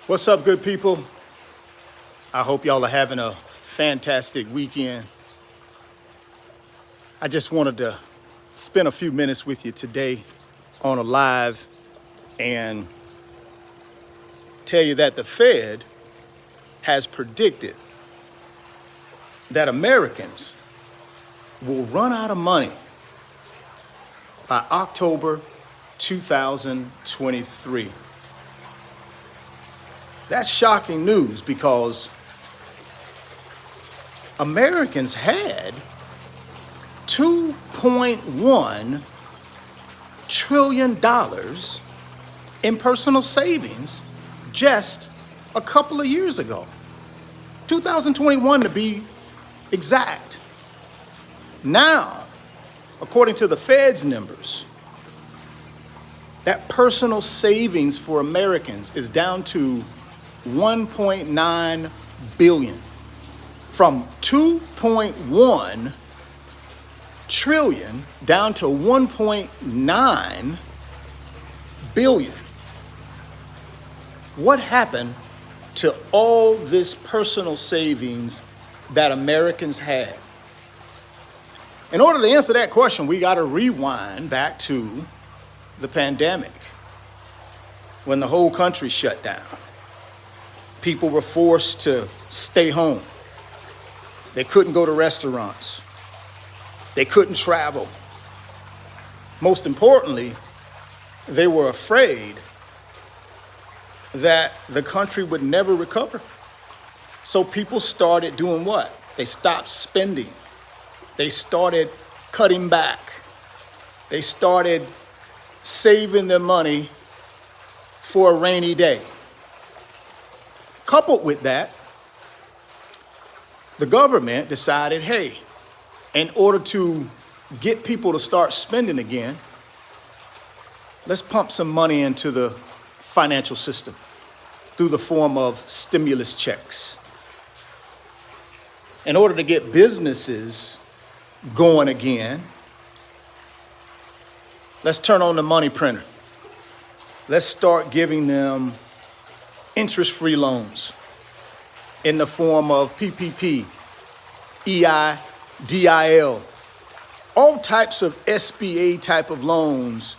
What's up, good people? I hope y'all are having a fantastic weekend. I just wanted to spend a few minutes with you today on a live and tell you that the Fed has predicted that Americans will run out of money by October 2023. That's shocking news because Americans had $2.1 trillion in personal savings just a couple of years ago. 2021 to be exact. Now, according to the Fed's numbers, that personal savings for Americans is down to 1.9 billion from 2.1 trillion down to 1.9 billion. What happened to all this personal savings that Americans had? In order to answer that question, we got to rewind back to the pandemic when the whole country shut down. People were forced to stay home. They couldn't go to restaurants. They couldn't travel. Most importantly, they were afraid that the country would never recover. So people started doing what? They stopped spending. They started cutting back. They started saving their money for a rainy day. Coupled with that, the government decided, hey, in order to get people to start spending again, let's pump some money into the financial system through the form of stimulus checks. In order to get businesses going again, let's turn on the money printer. Let's start giving them interest-free loans in the form of PPP, EIDL, all types of SBA type of loans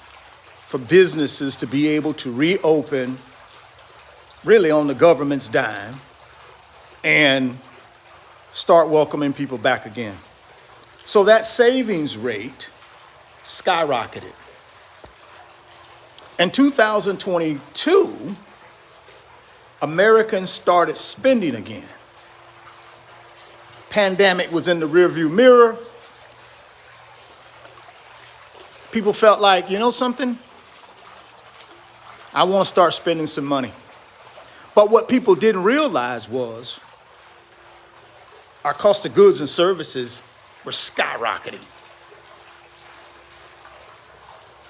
for businesses to be able to reopen really on the government's dime and start welcoming people back again. So that savings rate skyrocketed. In 2022, Americans started spending again. Pandemic was in the rearview mirror. People felt like, you know something? I want to start spending some money. But what people didn't realize was our cost of goods and services were skyrocketing.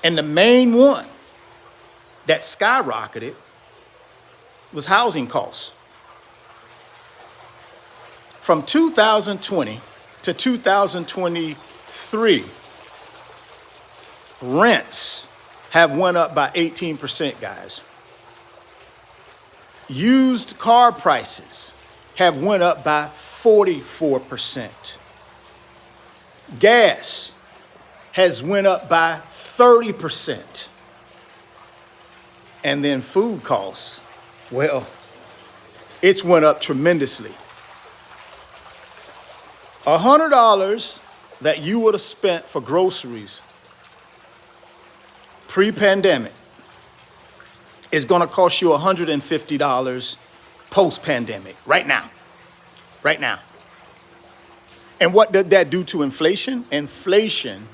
And the main one that skyrocketed was housing costs. From 2020 to 2023, rents have went up by 18%, guys. Used car prices have went up by 44%. Gas has went up by 30%. And then food costs, well, it's went up tremendously. $100 that you would have spent for groceries pre-pandemic is going to cost you $150 post-pandemic, right now. And what did that do to inflation? Inflation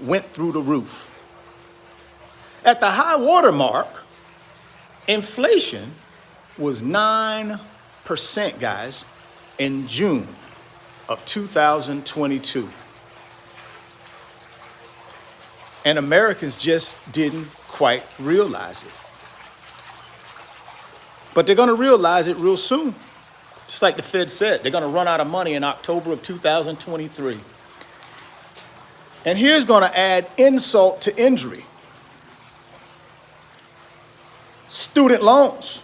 went through the roof. At the high water mark, inflation was 9%, guys, in June of 2022. And Americans just didn't quite realize it. But they're going to realize it real soon. Just like the Fed said, they're going to run out of money in October of 2023. And here's going to add insult to injury. Student loans.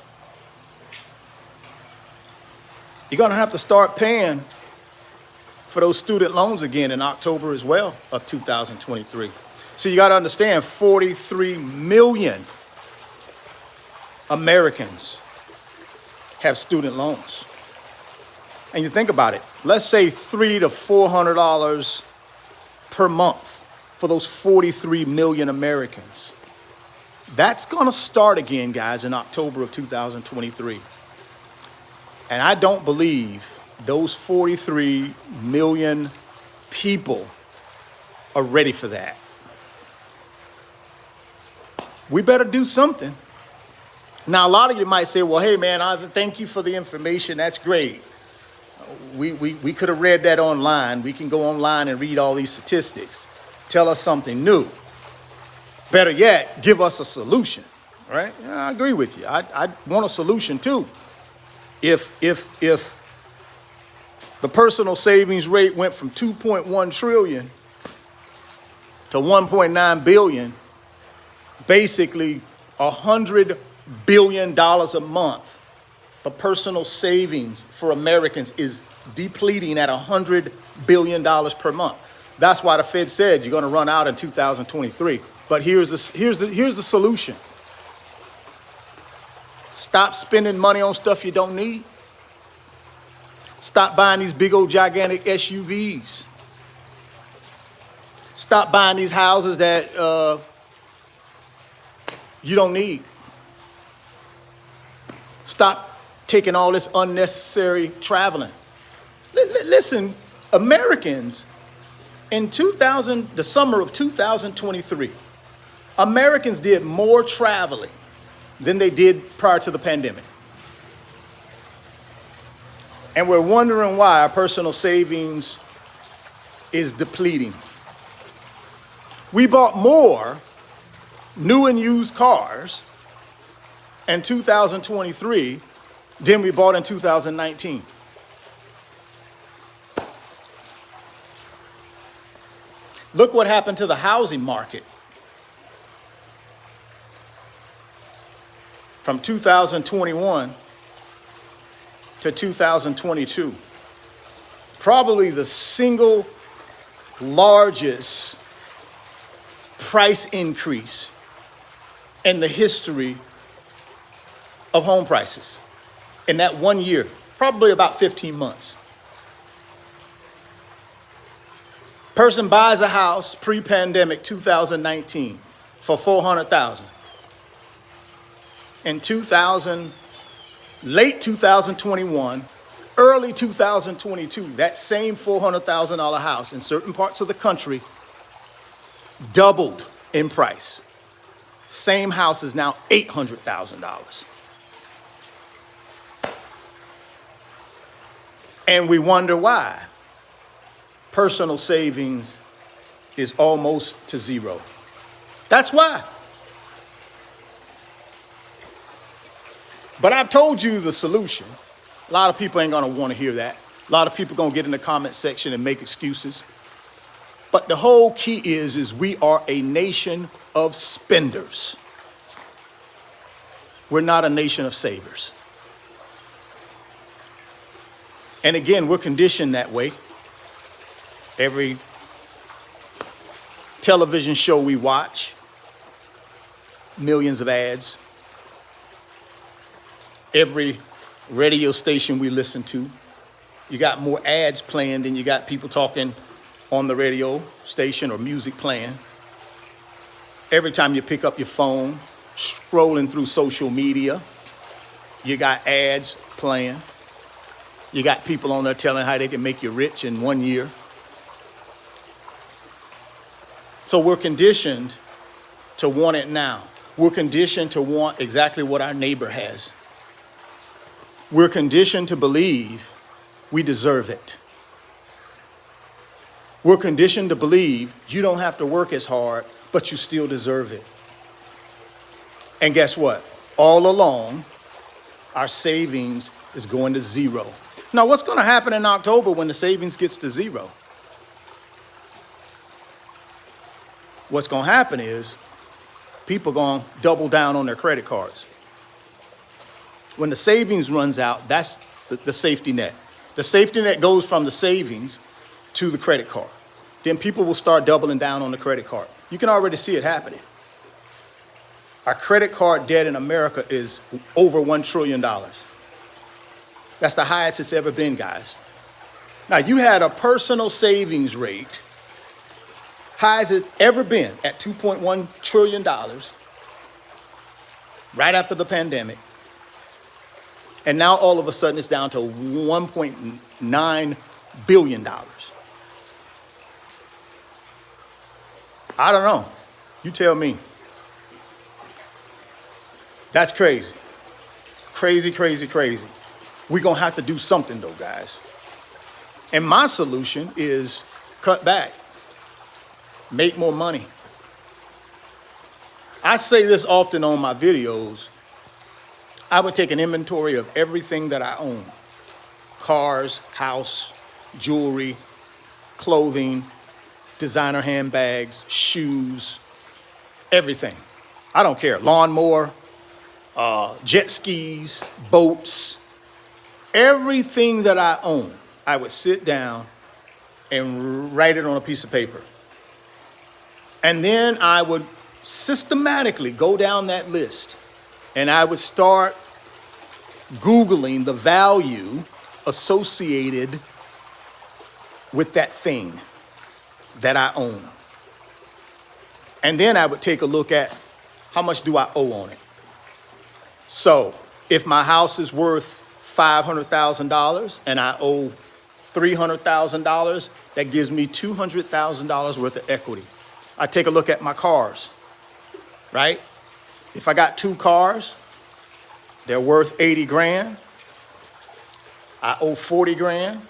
You're going to have to start paying for those student loans again in October as well of 2023. So you got to understand 43 million Americans have student loans. And you think about it, let's say $300 to $400 per month for those 43 million Americans. That's going to start again, guys, in October of 2023. And I don't believe those 43 million people are ready for that. We better do something. Now, a lot of you might say, well, hey, man, thank you for the information. That's great. We could have read that online. We can go online and read all these statistics. Tell us something new. Better yet, give us a solution, right? Yeah, I agree with you. I want a solution too. If the personal savings rate went from 2.1 trillion to 1.9 billion, basically $100 billion a month, the personal savings for Americans is depleting at $100 billion per month. That's why the Fed said you're going to run out in 2023. But here's the solution. Stop spending money on stuff you don't need. Stop buying these big old gigantic SUVs. Stop buying these houses that you don't need. Stop taking all this unnecessary traveling. Listen, Americans, in the summer of 2023, Americans did more traveling than they did prior to the pandemic. And we're wondering why our personal savings is depleting. We bought more new and used cars in 2023 than we bought in 2019. Look what happened to the housing market. From 2021 to 2022, probably the single largest price increase in the history of home prices in that 1 year, probably about 15 months. Person buys a house pre-pandemic 2019 for $400,000. In late 2021, early 2022, that same $400,000 house in certain parts of the country doubled in price. Same house is now $800,000. And we wonder why. Personal savings is almost to zero. That's why. But I've told you the solution. A lot of people ain't gonna want to hear that. A lot of people gonna get in the comment section and make excuses. But the whole key is we are a nation of spenders. We're not a nation of savers. And again, we're conditioned that way. Every television show we watch, millions of ads. Every radio station we listen to, you got more ads playing than you got people talking on the radio station or music playing. Every time you pick up your phone, scrolling through social media, you got ads playing. You got people on there telling how they can make you rich in 1 year. So we're conditioned to want it now. We're conditioned to want exactly what our neighbor has. We're conditioned to believe we deserve it. We're conditioned to believe you don't have to work as hard, but you still deserve it. And guess what? All along, our savings is going to zero. Now, what's going to happen in October when the savings gets to zero? What's going to happen is people going to double down on their credit cards. When the savings runs out, that's the safety net. The safety net goes from the savings to the credit card. Then people will start doubling down on the credit card. You can already see it happening. Our credit card debt in America is over $1 trillion. That's the highest it's ever been, guys. Now, you had a personal savings rate, high as it's ever been, at $2.1 trillion, right after the pandemic. And now all of a sudden it's down to $1.9 billion. I don't know. You tell me. That's crazy. Crazy, crazy, crazy. We're going to have to do something though, guys. And my solution is cut back. Make more money. I say this often on my videos. I would take an inventory of everything that I own. Cars, house, jewelry, clothing, designer handbags, shoes, everything. I don't care. Lawnmower, jet skis, boats, everything that I own, I would sit down and write it on a piece of paper. And then I would systematically go down that list and I would start Googling the value associated with that thing that I own. And then I would take a look at how much do I owe on it. So if my house is worth $500,000 and I owe $300,000, that gives me $200,000 worth of equity. I take a look at my cars, right? If I got 2 cars, they're worth 80 grand. I owe 40 grand.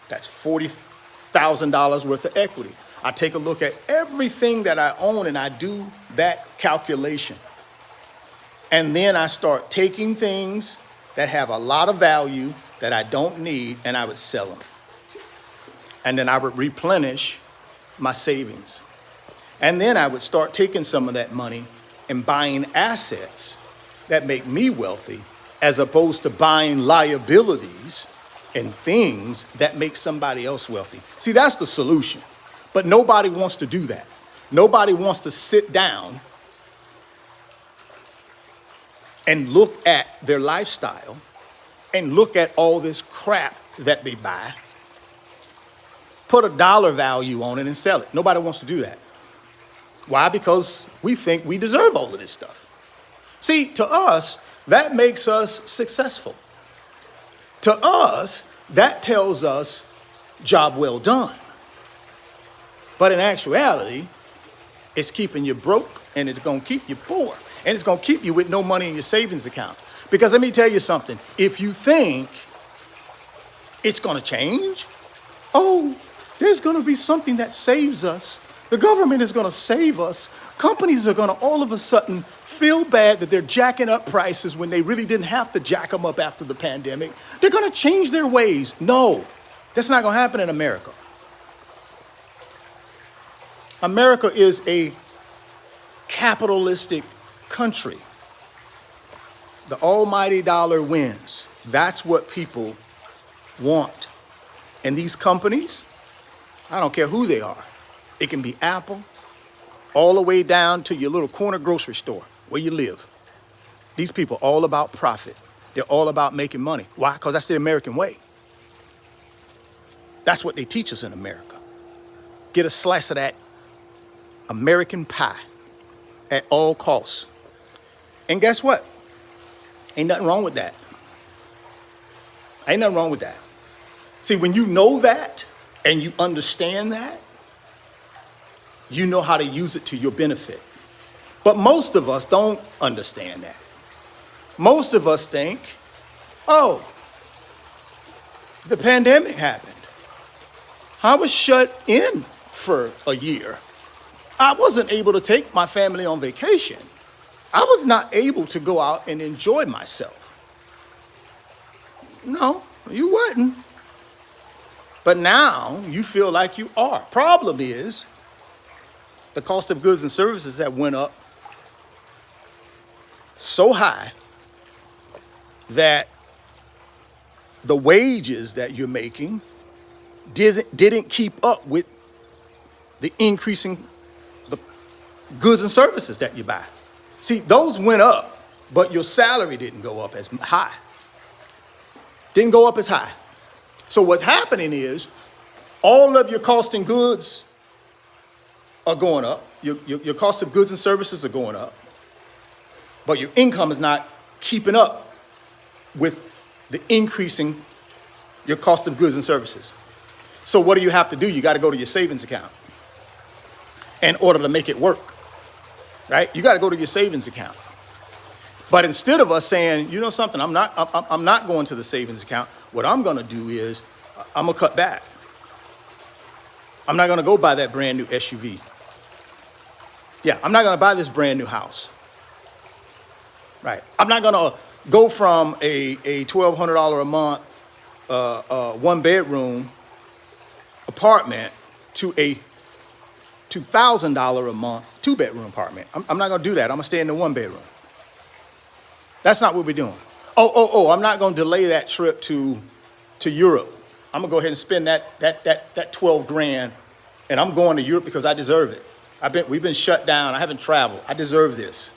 That's $40,000 worth of equity. I take a look at everything that I own and I do that calculation. And then I start taking things that have a lot of value that I don't need and I would sell them. And then I would replenish my savings. And then I would start taking some of that money and buying assets that make me wealthy as opposed to buying liabilities and things that make somebody else wealthy. See, that's the solution. But nobody wants to do that. Nobody wants to sit down and look at their lifestyle and look at all this crap that they buy, put a dollar value on it and sell it. Nobody wants to do that. Why? Because we think we deserve all of this stuff. See, to us, that makes us successful. To us, that tells us job well done. But in actuality, it's keeping you broke and it's going to keep you poor. And it's going to keep you with no money in your savings account. Because let me tell you something. If you think it's going to change, oh, there's going to be something that saves us. The government is going to save us. Companies are going to all of a sudden feel bad that they're jacking up prices when they really didn't have to jack them up after the pandemic. They're going to change their ways. No, that's not going to happen in America. America is a capitalistic country. The almighty dollar wins. That's what people want. And these companies, I don't care who they are. It can be Apple, all the way down to your little corner grocery store where you live. These people are all about profit. They're all about making money. Why? Because that's the American way. That's what they teach us in America. Get a slice of that American pie at all costs. And guess what? Ain't nothing wrong with that. Ain't nothing wrong with that. See, when you know that and you understand that, you know how to use it to your benefit. But most of us don't understand that. Most of us think, oh, the pandemic happened. I was shut in for a year. I wasn't able to take my family on vacation. I was not able to go out and enjoy myself. No, you wouldn't. But now you feel like you are. Problem is, the cost of goods and services that went up so high that the wages that you're making didn't keep up with the increasing the goods and services that you buy. See, those went up, but your salary didn't go up as high. Didn't go up as high. So what's happening is all of your cost and goods are going up. Your cost of goods and services are going up, but your income is not keeping up with the increasing your cost of goods and services. So what do you have to do? You got to go to your savings account in order to make it work, right? You got to go to your savings account. But instead of us saying, you know something, I'm not going to the savings account. What I'm going to do is I'm going to cut back. I'm not going to go buy that brand new SUV. Yeah, I'm not going to buy this brand new house. Right. I'm not going to go from a $1,200 a month, one bedroom apartment to a $2,000 a month, two bedroom apartment. I'm not going to do that. I'm going to stay in the one bedroom. That's not what we're doing. I'm not going to delay that trip to Europe. I'm going to go ahead and spend that 12 grand, and I'm going to Europe because I deserve it. We've been shut down. I haven't traveled. I deserve this.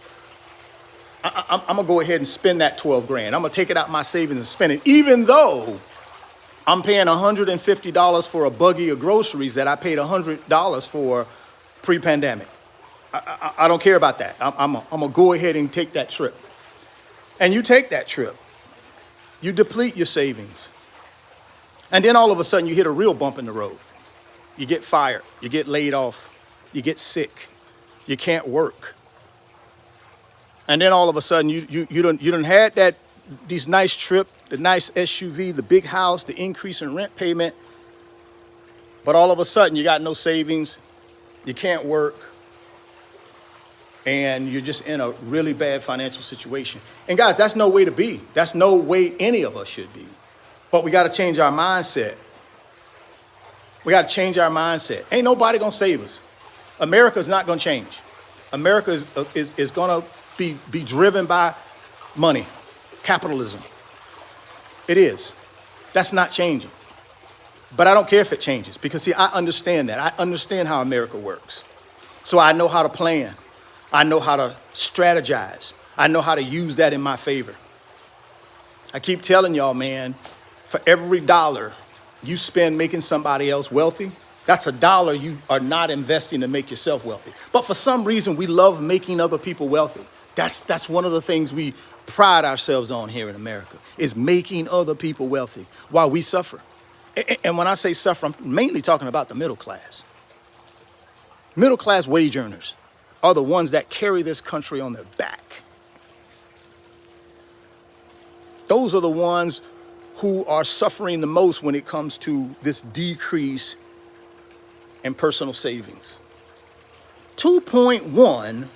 I'm going to go ahead and spend that 12 grand. I'm going to take it out of my savings and spend it, even though I'm paying $150 for a buggy of groceries that I paid $100 for pre-pandemic. I don't care about that. I'm going to go ahead and take that trip. And you take that trip. You deplete your savings. And then all of a sudden you hit a real bump in the road. You get fired. You get laid off. You get sick. You can't work. And then all of a sudden you done had these nice trip, the nice SUV, the big house, the increase in rent payment. But all of a sudden you got no savings. You can't work. And you're just in a really bad financial situation. And guys, that's no way to be. That's no way any of us should be. But we got to change our mindset. We got to change our mindset. Ain't nobody going to save us. America's not going to change. America is going to be driven by money, capitalism. It is. That's not changing. But I don't care if it changes because, see, I understand that. I understand how America works. So I know how to plan. I know how to strategize. I know how to use that in my favor. I keep telling y'all, man, for every dollar you spend making somebody else wealthy, that's a dollar you are not investing to make yourself wealthy. But for some reason, we love making other people wealthy. That's one of the things we pride ourselves on here in America, is making other people wealthy while we suffer. And when I say suffer, I'm mainly talking about the middle class. Middle class wage earners are the ones that carry this country on their back. Those are the ones who are suffering the most when it comes to this decrease in personal savings. $2.1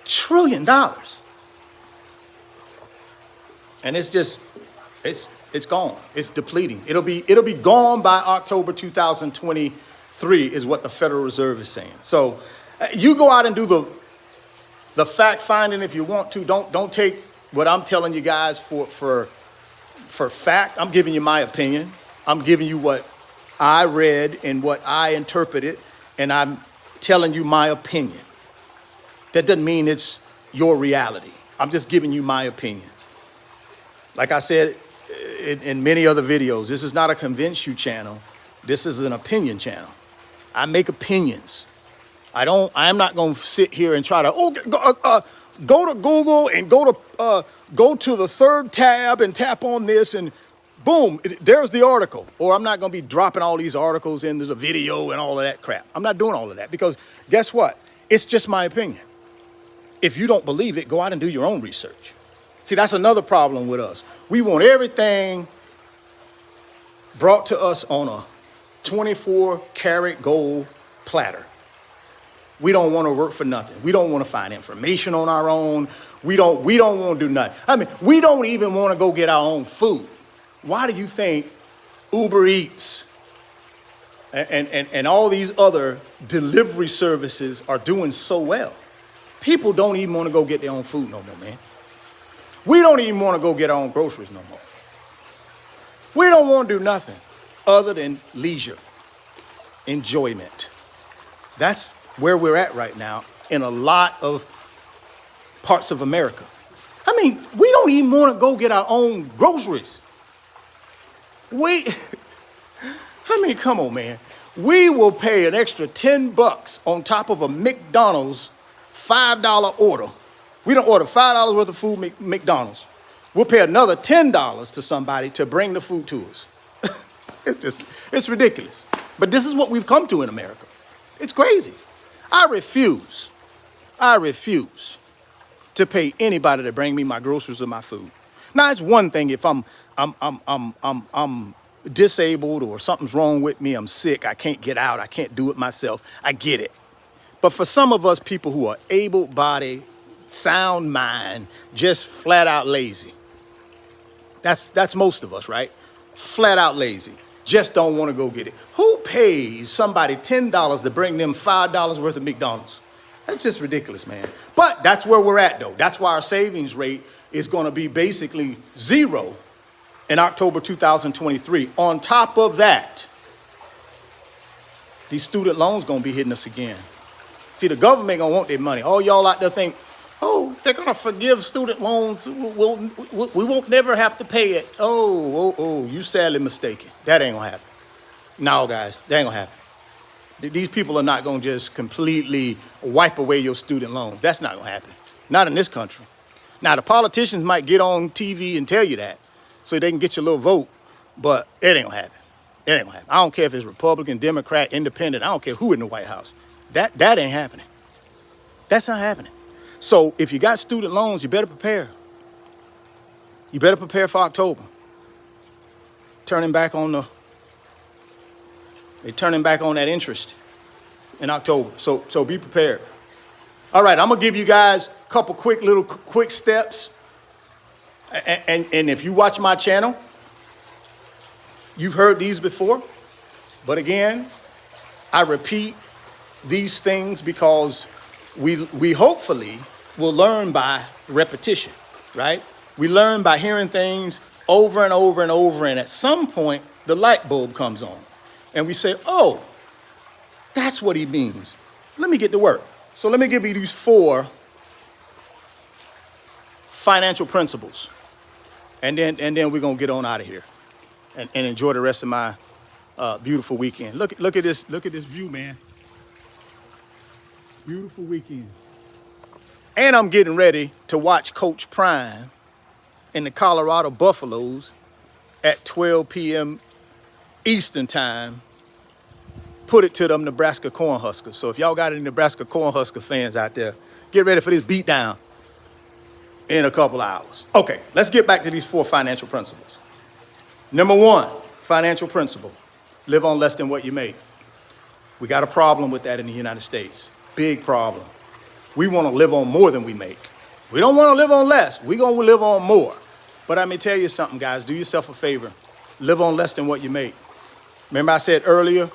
trillion. And it's gone. It's depleting. It'll be gone by October 2023 is what the Federal Reserve is saying. So you go out and do the fact finding if you want to. Don't take what I'm telling you guys for fact. I'm giving you my opinion. I'm giving you what I read and what I interpreted, and I'm telling you my opinion. That doesn't mean it's your reality. I'm just giving you my opinion. Like I said in many other videos, this is not a convince you channel. This is an opinion channel. I make opinions. I'm not going to sit here and try to go to Google and go to the third tab and tap on this and boom, there's the article. Or I'm not going to be dropping all these articles into the video and all of that crap. I'm not doing all of that because guess what? It's just my opinion. If you don't believe it, go out and do your own research. See, that's another problem with us. We want everything brought to us on a 24-karat gold platter. We don't want to work for nothing. We don't want to find information on our own. We don't want to do nothing. I mean, we don't even want to go get our own food. Why do you think Uber Eats and all these other delivery services are doing so well? People don't even want to go get their own food no more, man. We don't even want to go get our own groceries no more. We don't want to do nothing other than leisure, enjoyment. That's where we're at right now in a lot of parts of America. I mean, we don't even want to go get our own groceries. Come on, man. We will pay an extra $10 on top of a McDonald's $5 order. We don't order $5 worth of food McDonald's. We'll pay another $10 to somebody to bring the food to us. It's ridiculous. But this is what we've come to in America. It's crazy. I refuse to pay anybody to bring me my groceries or my food. Now, it's one thing if I'm disabled or something's wrong with me, I'm sick, I can't get out, I can't do it myself. I get it. But for some of us people who are able-bodied, sound mind, just flat out lazy. That's most of us, right? Flat out lazy. Just don't want to go get it. Who pays somebody $10 to bring them $5 worth of McDonald's? That's just ridiculous, man. But that's where we're at, though. That's why our savings rate is going to be basically zero in October 2023. On top of that, these student loans going to be hitting us again. See, the government going to want their money. All y'all out there think, oh, they're going to forgive student loans. We won't never have to pay it. Oh, you sadly mistaken. That ain't going to happen. No, guys, that ain't going to happen. These people are not going to just completely wipe away your student loans. That's not going to happen. Not in this country. Now, the politicians might get on TV and tell you that so they can get your little vote, but it ain't going to happen. It ain't going to happen. I don't care if it's Republican, Democrat, Independent. I don't care who in the White House. That ain't happening. That's not happening. So if you got student loans, you better prepare. You better prepare for October. They're turning back on that interest in October. So be prepared. All right, I'm gonna give you guys a couple quick steps. And if you watch my channel, you've heard these before. But again, I repeat these things because we hopefully will learn by repetition, right? We learn by hearing things over and over and over, and at some point, the light bulb comes on. And we say, oh, that's what he means. Let me get to work. So let me give you these 4 financial principles. And then we're going to get on out of here and enjoy the rest of my beautiful weekend. Look at this view, man. Beautiful weekend. And I'm getting ready to watch Coach Prime and the Colorado Buffaloes at 12 p.m. Eastern time, put it to them Nebraska Cornhuskers. So if y'all got any Nebraska Cornhusker fans out there, get ready for this beatdown in a couple hours. Okay, let's get back to these 4 financial principles. Number 1, financial principle, live on less than what you make. We got a problem with that in the United States. Big problem. We want to live on more than we make. We don't want to live on less. We're going to live on more. But let me tell you something, guys. Do yourself a favor. Live on less than what you make. Remember I said earlier,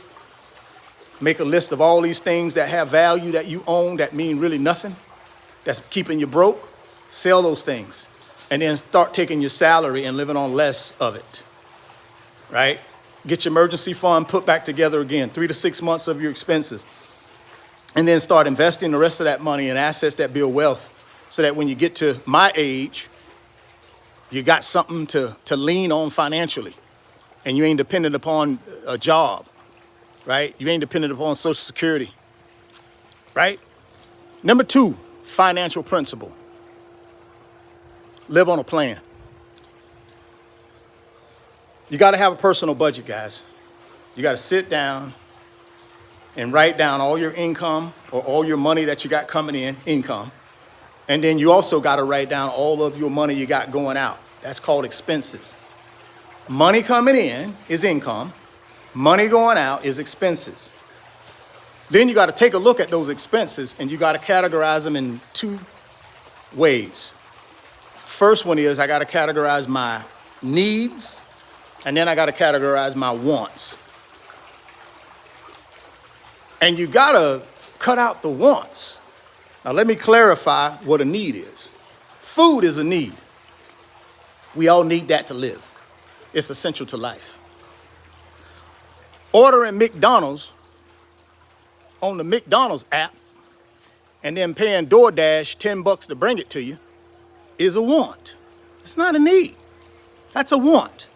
make a list of all these things that have value that you own that mean really nothing, that's keeping you broke. Sell those things. And then start taking your salary and living on less of it, right? Get your emergency fund put back together again, 3 to 6 months of your expenses. And then start investing the rest of that money in assets that build wealth so that when you get to my age, you got something to lean on financially. And you ain't dependent upon a job, right? You ain't dependent upon Social Security, right? Number 2, financial principle. Live on a plan. You got to have a personal budget, guys. You got to sit down and write down all your income or all your money that you got coming in, income. And then you also got to write down all of your money you got going out. That's called expenses. Money coming in is income. Money going out is expenses. Then you got to take a look at those expenses and you got to categorize them in 2 ways. First one is I got to categorize my needs, and then I got to categorize my wants. And you got to cut out the wants. Now, let me clarify what a need is. Food is a need. We all need that to live. It's essential to life. Ordering McDonald's on the McDonald's app and then paying DoorDash $10 to bring it to you is a want. It's not a need. That's a want,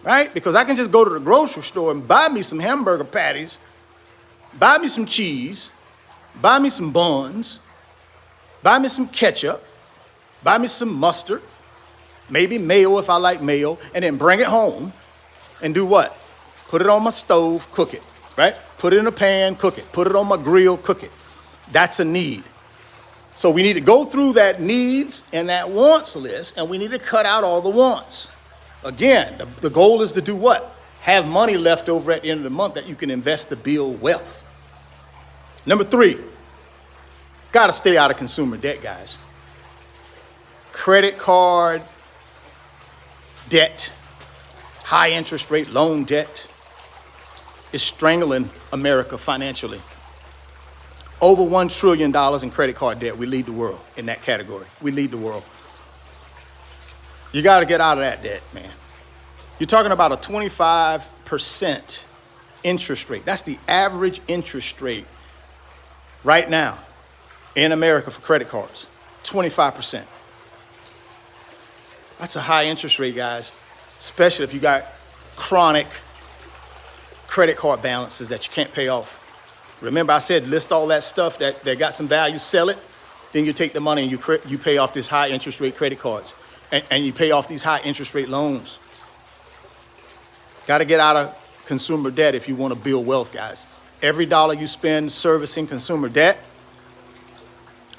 right? Because I can just go to the grocery store and buy me some hamburger patties, buy me some cheese, buy me some buns, buy me some ketchup, buy me some mustard, maybe mayo if I like mayo, and then bring it home and do what? Put it on my stove, cook it, right? Put it in a pan, cook it. Put it on my grill, cook it. That's a need. So we need to go through that needs and that wants list, and we need to cut out all the wants. Again, the goal is to do what? Have money left over at the end of the month that you can invest to build wealth. Number 3, got to stay out of consumer debt, guys. Credit card debt, high interest rate loan debt is strangling America financially. Over $1 trillion in credit card debt. We lead the world in that category. We lead the world. You got to get out of that debt, man. You're talking about a 25% interest rate. That's the average interest rate right now in America for credit cards. 25%. That's a high interest rate, guys, especially if you got chronic credit card balances that you can't pay off. Remember I said list all that stuff that got some value, sell it, then you take the money and you pay off these high interest rate credit cards and you pay off these high interest rate loans. Got to get out of consumer debt if you want to build wealth, guys. Every dollar you spend servicing consumer debt,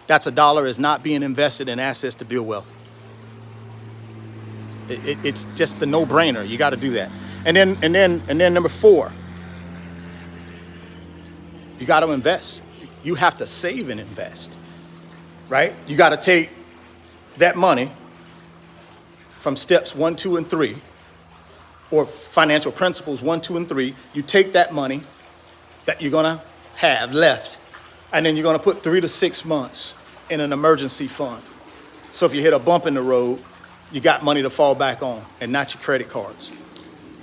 that's a dollar is not being invested in assets to build wealth. It's just a no-brainer. You got to do that. And then number 4, you got to invest. You have to save and invest, right? You got to take that money from steps 1, 2, and 3, or financial principles 1, 2, and 3. You take that money that you're going to have left, and then you're going to put 3 to 6 months in an emergency fund. So if you hit a bump in the road, you got money to fall back on and not your credit cards.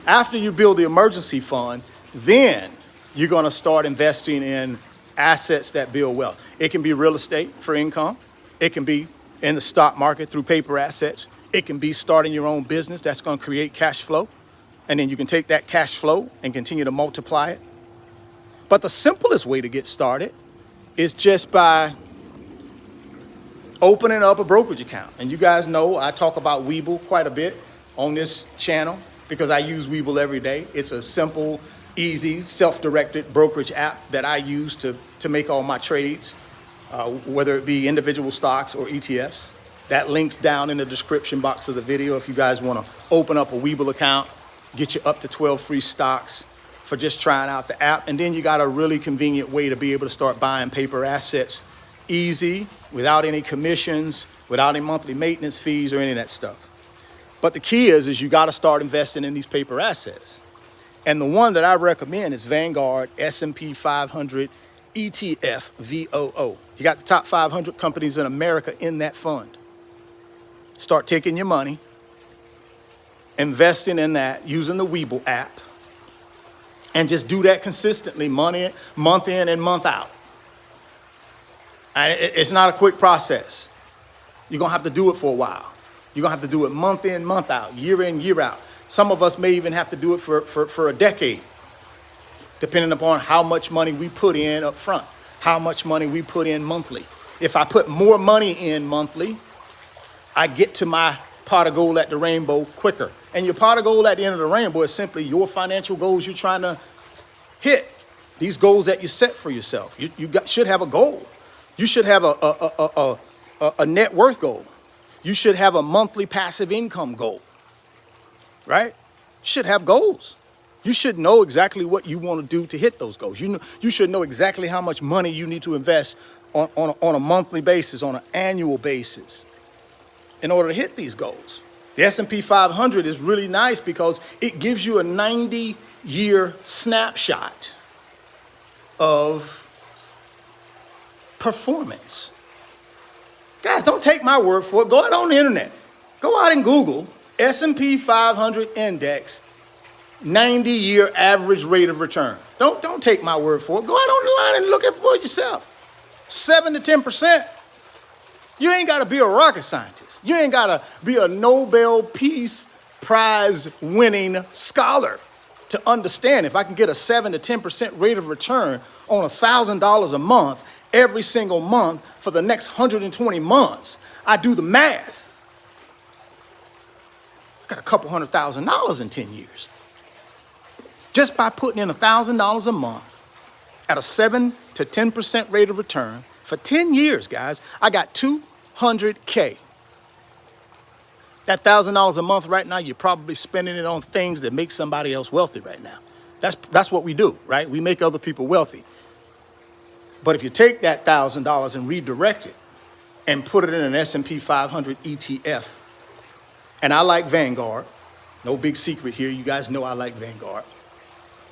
After you build the emergency fund, then you're going to start investing in assets that build wealth. It can be real estate for income. It can be in the stock market through paper assets. It can be starting your own business that's going to create cash flow. And then you can take that cash flow and continue to multiply it. But the simplest way to get started is just by opening up a brokerage account. And you guys know I talk about Webull quite a bit on this channel because I use Webull every day. It's a simple, easy, self-directed brokerage app that I use to make all my trades, whether it be individual stocks or ETFs. That link's down in the description box of the video if you guys want to open up a Webull account, get you up to 12 free stocks for just trying out the app. And then you got a really convenient way to be able to start buying paper assets easy, without any commissions, without any monthly maintenance fees or any of that stuff. But the key is you got to start investing in these paper assets. And the one that I recommend is Vanguard S&P 500 ETF VOO. You got the top 500 companies in America in that fund. Start taking your money, investing in that, using the Webull app, and just do that consistently, month in and month out. And it's not a quick process. You're going to have to do it for a while. You're going to have to do it month in, month out, year in, year out. Some of us may even have to do it for a decade, depending upon how much money we put in up front, how much money we put in monthly. If I put more money in monthly, I get to my pot of gold at the rainbow quicker. And your pot of gold at the end of the rainbow is simply your financial goals you're trying to hit, these goals that you set for yourself. You should have a goal. You should have a net worth goal. You should have a monthly passive income goal, right? You should have goals. You should know exactly what you want to do to hit those goals. You should know exactly how much money you need to invest on a monthly basis, on an annual basis, in order to hit these goals. The S&P 500 is really nice because it gives you a 90-year snapshot of performance. Guys, don't take my word for it. Go out on the internet. Go out and Google S&P 500 index, 90-year average rate of return. Don't take my word for it. Go out on the line and look at it for yourself. 7 to 10%. You ain't got to be a rocket scientist. You ain't got to be a Nobel Peace Prize winning scholar to understand if I can get a 7 to 10% rate of return on $1,000 a month every single month for the next 120 months. I do the math. I got a couple $100,000 in 10 years. Just by putting in $1,000 a month at a 7 to 10% rate of return for 10 years, guys, I got $200K. That $1,000 a month right now, you're probably spending it on things that make somebody else wealthy right now. That's what we do, right? We make other people wealthy. But if you take that $1,000 and redirect it and put it in an S&P 500 ETF, and I like Vanguard, no big secret here, you guys know I like Vanguard.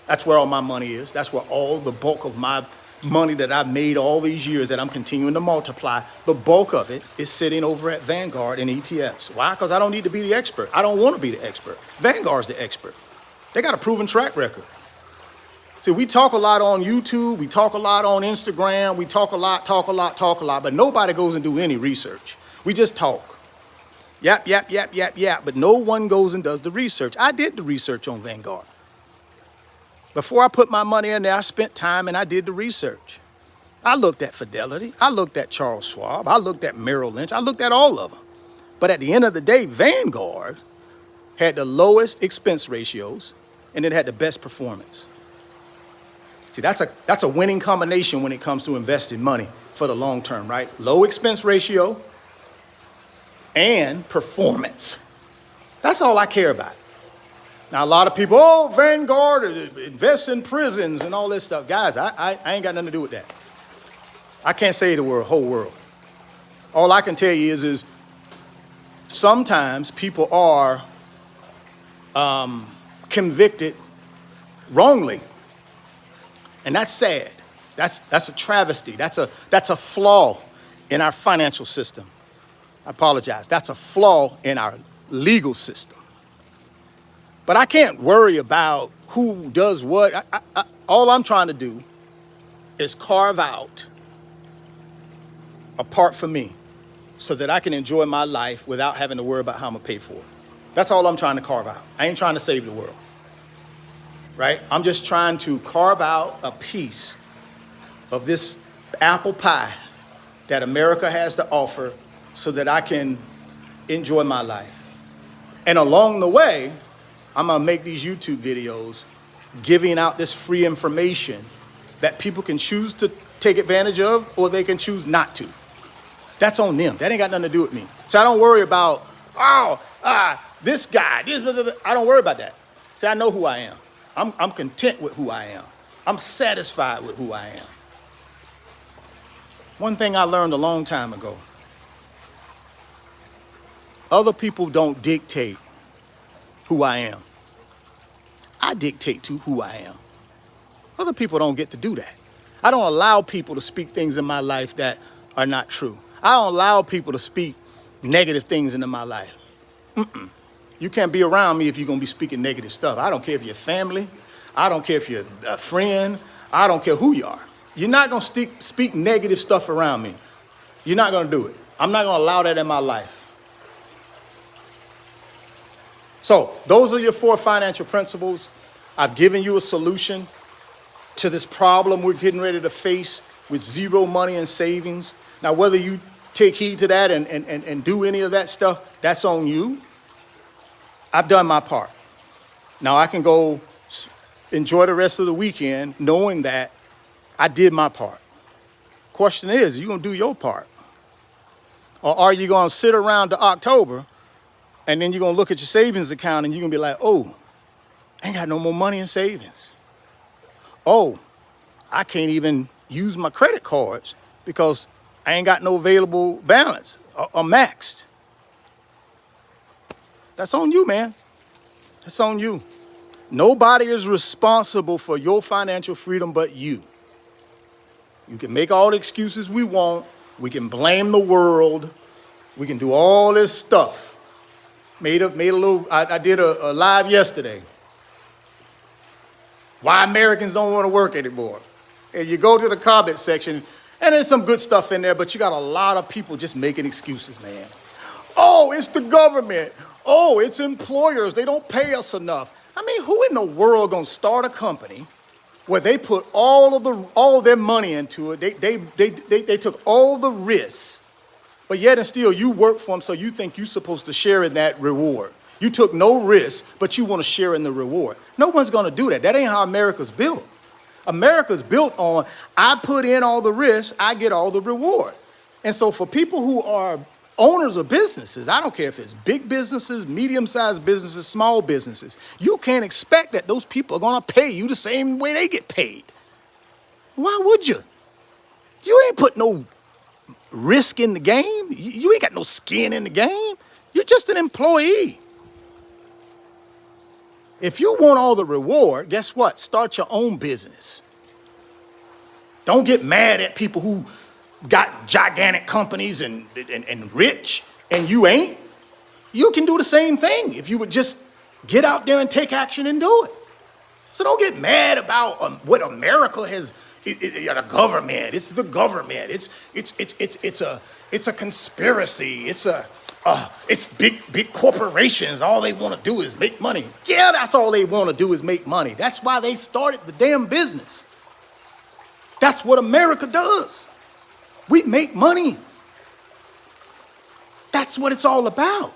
That's where all my money is. That's where all the bulk of my money that I've made all these years that I'm continuing to multiply, the bulk of it is sitting over at Vanguard in ETFs. Why? Because I don't need to be the expert. I don't want to be the expert. Vanguard's the expert. They got a proven track record. See, we talk a lot on YouTube, we talk a lot on Instagram, we talk a lot, but nobody goes and do any research. We just talk. Yap, but no one goes and does the research. I did the research on Vanguard. Before I put my money in there, I spent time and I did the research. I looked at Fidelity, I looked at Charles Schwab, I looked at Merrill Lynch, I looked at all of them. But at the end of the day, Vanguard had the lowest expense ratios and it had the best performance. See, that's a winning combination when it comes to investing money for the long term, right? Low expense ratio and performance. That's all I care about. Now, a lot of people, oh, Vanguard, invest in prisons and all this stuff. Guys, I ain't got nothing to do with that. I can't say the whole world. All I can tell you is sometimes people are convicted wrongly. And that's sad. That's a travesty. That's a flaw in our financial system. I apologize. That's a flaw in our legal system. But I can't worry about who does what. All I'm trying to do is carve out a part for me so that I can enjoy my life without having to worry about how I'm going to pay for it. That's all I'm trying to carve out. I ain't trying to save the world, right? I'm just trying to carve out a piece of this apple pie that America has to offer so that I can enjoy my life. And along the way, I'm gonna make these YouTube videos giving out this free information that people can choose to take advantage of or they can choose not to. That's on them. That ain't got nothing to do with me. So I don't worry about, this guy. I don't worry about that. See, I know who I am. I'm content with who I am. I'm satisfied with who I am. One thing I learned a long time ago, other people don't dictate who I am. I dictate to who I am. Other people don't get to do that. I don't allow people to speak things in my life that are not true. I don't allow people to speak negative things into my life. You can't be around me if you're going to be speaking negative stuff. I don't care if you're family. I don't care if you're a friend. I don't care who you are. You're not going to speak negative stuff around me. You're not going to do it. I'm not going to allow that in my life. So those are your 4 financial principles. I've given you a solution to this problem we're getting ready to face with zero money in savings. Now, whether you take heed to that and do any of that stuff, that's on you. I've done my part. Now I can go enjoy the rest of the weekend knowing that I did my part. Question is, are you going to do your part? Or are you going to sit around to October and then you're going to look at your savings account and you're going to be like, oh, I ain't got no more money in savings. Oh, I can't even use my credit cards because I ain't got no available balance or maxed. That's on you, man. That's on you. Nobody is responsible for your financial freedom but you. You can make all the excuses we want. We can blame the world. We can do all this stuff. Made a little, I did a live yesterday. Why Americans don't want to work anymore. And you go to the comment section, and there's some good stuff in there, but you got a lot of people just making excuses, man. Oh, it's the government. Oh, it's employers. They don't pay us enough. I mean, who in the world gonna start a company where they put all of their money into it? They took all the risks, but yet and still you work for them, so you think you're supposed to share in that reward. You took no risk, but you want to share in the reward. No one's gonna do that. That ain't how America's built. America's built on, I put in all the risk, I get all the reward. And so for people who are owners of businesses, I don't care if it's big businesses, medium-sized businesses, small businesses, you can't expect that those people are gonna pay you the same way they get paid. Why would you? You ain't put no risk in the game. You ain't got no skin in the game. You're just an employee. If you want all the reward, guess what? Start your own business. Don't get mad at people who got gigantic companies and rich, and you ain't. You can do the same thing if you would just get out there and take action and do it. So don't get mad about what America has. The government. It's the government. It's a conspiracy. It's big corporations. All they want to do is make money. Yeah, that's all they want to do is make money. That's why they started the damn business. That's what America does. We make money. That's what it's all about.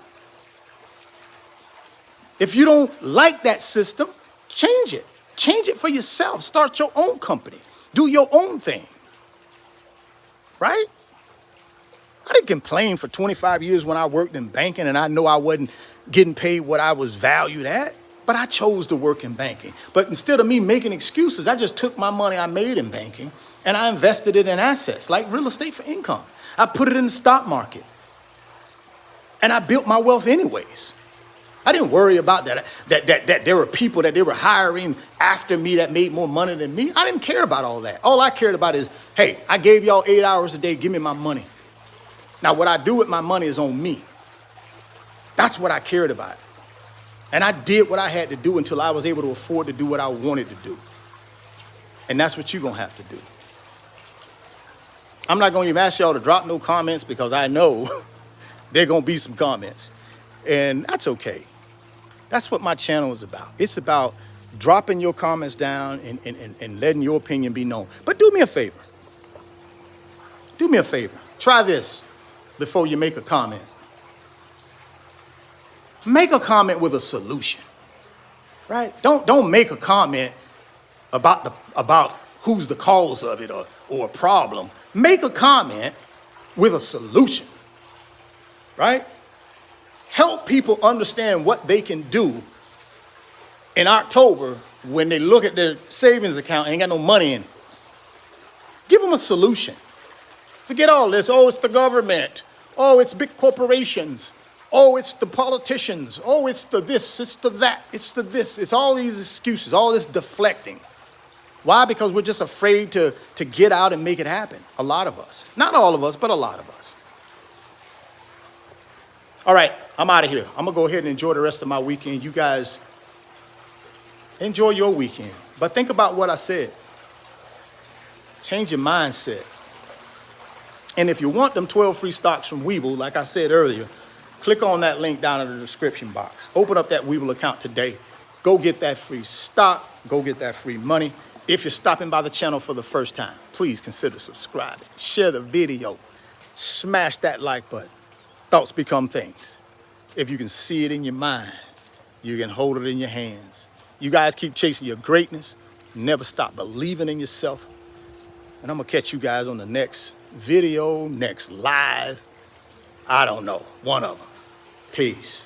If you don't like that system, change it. Change it for yourself. Start your own company. Do your own thing. Right? I didn't complain for 25 years when I worked in banking and I know I wasn't getting paid what I was valued at, but I chose to work in banking. But instead of me making excuses, I just took my money I made in banking and I invested it in assets like real estate for income. I put it in the stock market and I built my wealth anyways. I didn't worry about that there were people that they were hiring after me that made more money than me. I didn't care about all that. All I cared about is, hey, I gave y'all 8 hours a day, give me my money. Now, what I do with my money is on me. That's what I cared about. And I did what I had to do until I was able to afford to do what I wanted to do. And that's what you're going to have to do. I'm not going to even ask y'all to drop no comments because I know there are going to be some comments. And that's okay. That's what my channel is about. It's about dropping your comments down and letting your opinion be known. But do me a favor. Do me a favor. Try this before you make a comment. Make a comment with a solution, right? Don't make a comment about who's the cause of it or a problem. Make a comment with a solution, right? Help people understand what they can do in October when they look at their savings account and ain't got no money in it. Give them a solution. Forget all this. Oh, it's the government. Oh, it's big corporations. Oh, it's the politicians. Oh, it's the this, it's the that, it's the this. It's all these excuses, all this deflecting. Why? Because we're just afraid to get out and make it happen. A lot of us. Not all of us, but a lot of us. All right, I'm out of here. I'm going to go ahead and enjoy the rest of my weekend. You guys enjoy your weekend. But think about what I said. Change your mindset. And if you want them 12 free stocks from Webull, like I said earlier, click on that link down in the description box. Open up that Webull account today. Go get that free stock. Go get that free money. If you're stopping by the channel for the first time, please consider subscribing. Share the video. Smash that like button. Thoughts become things. If you can see it in your mind, you can hold it in your hands. You guys keep chasing your greatness. Never stop believing in yourself. And I'm going to catch you guys on the next video, next live. I don't know. One of them. Peace.